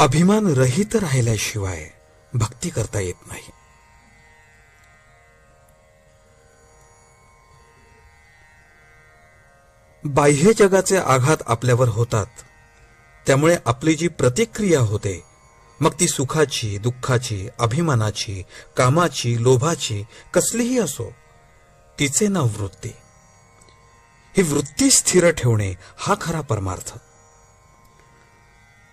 अभिमान रहित राहिल्याशिवाय भक्ती करता येत नाही. बाह्य जगाचे आघात आपल्यावर होतात, त्यामुळे आपली जी प्रतिक्रिया होते, मग ती सुखाची, दुःखाची, अभिमानाची, कामाची, लोभाची कसलीही असो, तिचे नाव वृत्ती. ही वृत्ती स्थिर ठेवणे हा खरा परमार्थ.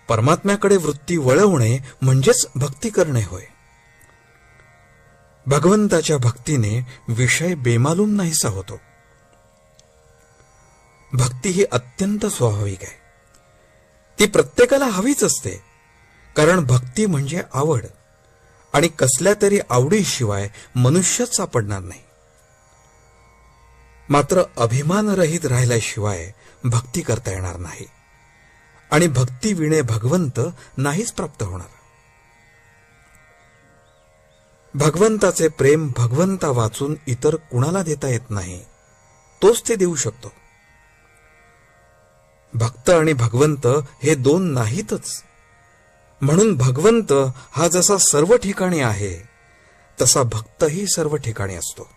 परमात्म्याकडे वृत्ती वळवणे म्हणजेच भक्ती करणे होय. भगवंताच्या भक्तीने विषय बेमालूम नाहीसा होतो. भक्ती ही अत्यंत स्वाभाविक आहे. ती प्रत्येकाला हवीच असते, कारण भक्ती म्हणजे आवड, आणि कसल्या तरी आवडीशिवाय मनुष्यच सापडणार नाही. मात्र अभिमानरहित राहिल्याशिवाय भक्ती करता येणार नाही, आणि भक्ती विणे भगवंत नाहीच प्राप्त होणार. भगवंताचे प्रेम भगवंता वाचून इतर कुणाला देता येत नाही, तोच ते देऊ शकतो. भक्त आणि भगवंत हे दोन नाहीतच. म्हणून भगवंत हा जसा सर्व ठिकाणी आहे, तसा भक्तही सर्व ठिकाणी असतो.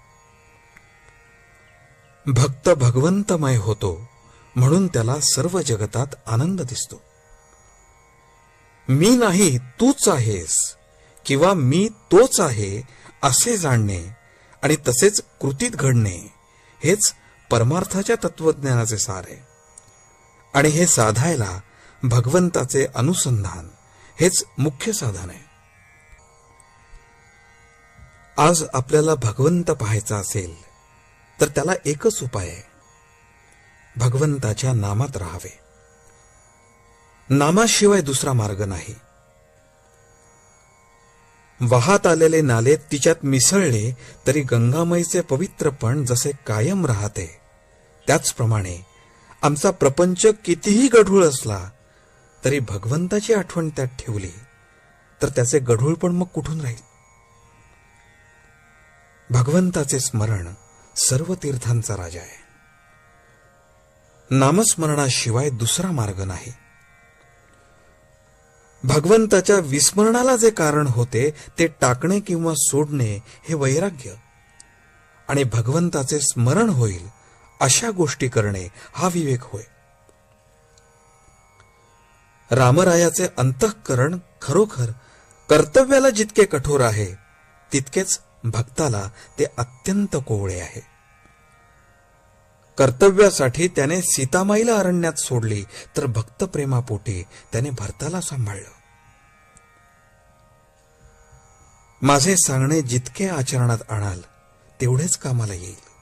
भक्त भगवंतमय होतो, म्हणून त्याला सर्व जगतात आनंद दिसतो. मी नाही तूच आहेस, किंवा मी तोच आहे असे जाणणे आणि तसेच कृतीत घडणे, हेच परमार्थाच्या तत्वज्ञानाचे सार आहे. आणि हे साधायला भगवंताचे अनुसंधान हेच मुख्य साधन आहे. आज आपल्याला भगवंत पाहायचा असेल तर त्याला एकच उपाय आहे, भगवंताच्या नामात राहावे. नामाशिवाय दुसरा मार्ग नाही. वाहत आलेले नाले तिच्यात मिसळले तरी गंगामाईचे पवित्रपण जसे कायम राहते, त्याचप्रमाणे आमचा प्रपंच कितीही गढूळ असला तरी भगवंताची आठवण त्यात ठेवली तर त्याचे गढूळपण मग कुठून राहील. भगवंताचे स्मरण सर्व तीर्थांचा राजा आहे. नामस्मरणाशिवाय दुसरा मार्ग नाही. भगवंताच्या विस्मरणाला जे कारण होते ते टाकणे किंवा सोडणे हे वैराग्य, आणि भगवंताचे स्मरण होईल अशा गोष्टी करणे हा विवेक होय. रामरायाचे अंतःकरण खरोखर कर्तव्याला जितके कठोर आहे, तितकेच भक्ताला ते अत्यंत कोवळे आहे. कर्तव्यासाठी त्याने सीतामाईला अरण्यात सोडली, तर भक्तप्रेमापोटी त्याने भरताला सांभाळलं. माझे सांगणे जितके आचरणात आणाल तेवढेच कामाला येईल.